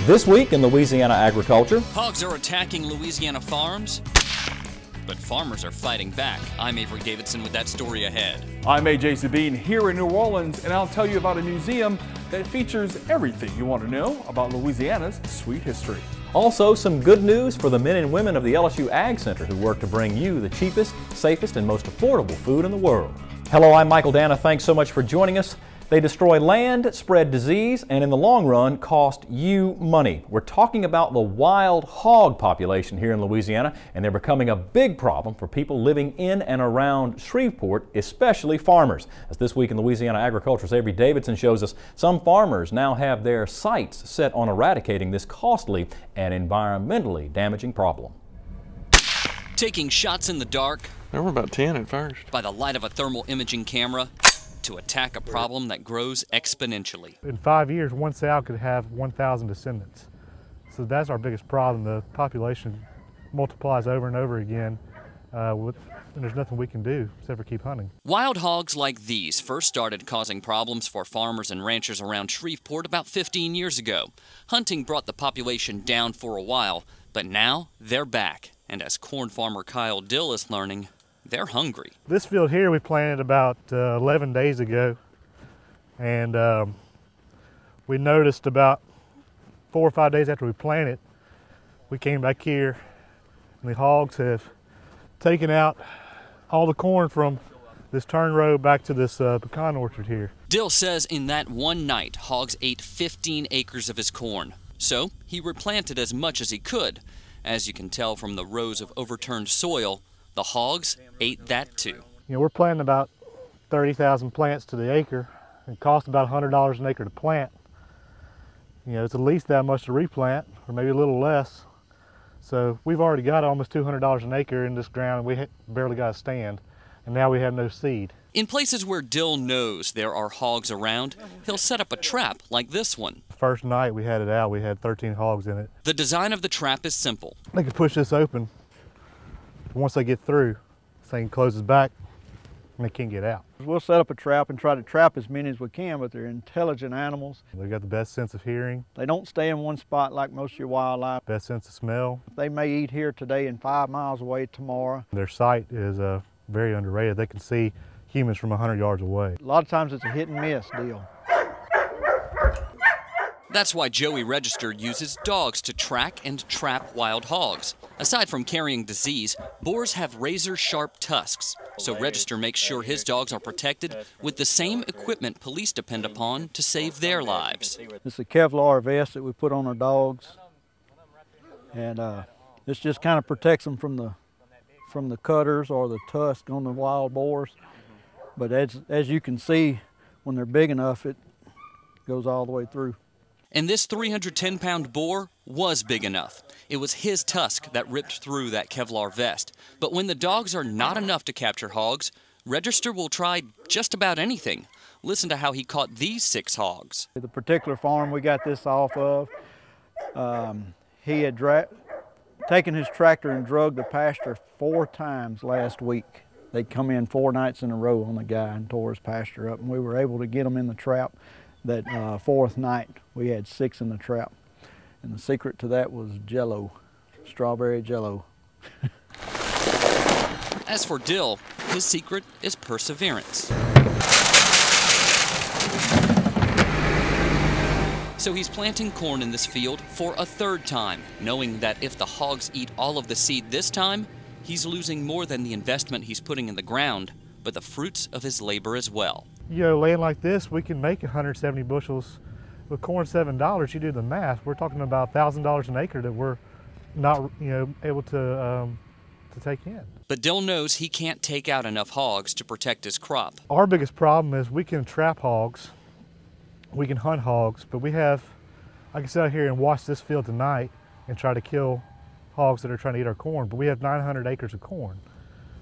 This week in Louisiana agriculture. Hogs are attacking Louisiana farms, but farmers are fighting back. I'm Avery Davidson with that story ahead. I'm AJ Sabine here in New Orleans, and I'll tell you about a museum that features everything you want to know about Louisiana's sweet history. Also, some good news for the men and women of the LSU Ag Center who work to bring you the cheapest, safest, and most affordable food in the world. Hello, I'm Michael Dana. Thanks so much for joining us. They destroy land, spread disease, and in the long run cost you money. We're talking about the wild hog population here in Louisiana, and they're becoming a big problem for people living in and around Shreveport, especially farmers. As This Week in Louisiana Agriculture's Avery Davidson shows us, some farmers now have their sights set on eradicating this costly and environmentally damaging problem. Taking shots in the dark. There were about 10 at first. By the light of a thermal imaging camera, to attack a problem that grows exponentially. In 5 years, one sow could have 1,000 descendants. So that's our biggest problem. The population multiplies over and over again, and there's nothing we can do except for keep hunting. Wild hogs like these first started causing problems for farmers and ranchers around Shreveport about 15 years ago. Hunting brought the population down for a while, but now they're back. And as corn farmer Kyle Dill is learning, they're hungry. This field here we planted about 11 days ago, and we noticed about 4 or 5 days after we planted, we came back here and the hogs have taken out all the corn from this turn row back to this pecan orchard here. Dill says in that one night, hogs ate 15 acres of his corn. So he replanted as much as he could. As you can tell from the rows of overturned soil, the hogs ate that too. You know, we're planting about 30,000 plants to the acre. It costs about $100 an acre to plant. You know, it's at least that much to replant, or maybe a little less. So we've already got almost $200 an acre in this ground, and we barely got a stand, and now we have no seed. In places where Dill knows there are hogs around, he'll set up a trap like this one. First night we had it out, we had 13 hogs in it. The design of the trap is simple. They can push this open. Once they get through, this thing closes back and they can't get out. We'll set up a trap and try to trap as many as we can, but they're intelligent animals. They've got the best sense of hearing. They don't stay in one spot like most of your wildlife. Best sense of smell. They may eat here today and 5 miles away tomorrow. Their sight is very underrated. They can see humans from 100 yards away. A lot of times it's a hit and miss deal. That's why Joey Register uses dogs to track and trap wild hogs. Aside from carrying disease, boars have razor-sharp tusks, so Register makes sure his dogs are protected with the same equipment police depend upon to save their lives. It's a Kevlar vest that we put on our dogs, and this just kind of protects them from the cutters or the tusk on the wild boars. But as you can see, when they're big enough, it goes all the way through. And this 310-pound boar was big enough. It was his tusk that ripped through that Kevlar vest. But when the dogs are not enough to capture hogs, Register will try just about anything. Listen to how he caught these 6 hogs. The particular farm we got this off of, he had taken his tractor and drug the pasture 4 times last week. They'd come in 4 nights in a row on the guy and tore his pasture up, and we were able to get them in the trap. That 4th night, we had 6 in the trap. And the secret to that was Jell-O, strawberry Jell-O. As for Dill, his secret is perseverance. So he's planting corn in this field for a 3rd time, knowing that if the hogs eat all of the seed this time, he's losing more than the investment he's putting in the ground, but the fruits of his labor as well. You know, land like this, we can make 170 bushels. With corn $7, you do the math, we're talking about $1,000 an acre that we're not, able to take in. But Dill knows he can't take out enough hogs to protect his crop. Our biggest problem is we can trap hogs, we can hunt hogs, but I can sit out here and watch this field tonight and try to kill hogs that are trying to eat our corn, but we have 900 acres of corn.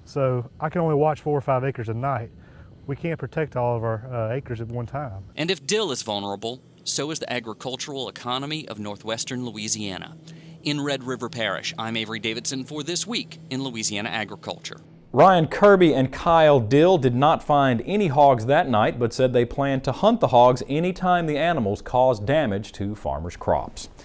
So I can only watch 4 or 5 acres a night. We can't protect all of our acres at one time. And if Dill is vulnerable, so is the agricultural economy of northwestern Louisiana. In Red River Parish, I'm Avery Davidson for This Week in Louisiana Agriculture. Ryan Kirby and Kyle Dill did not find any hogs that night, but said they plan to hunt the hogs anytime the animals cause damage to farmers' crops.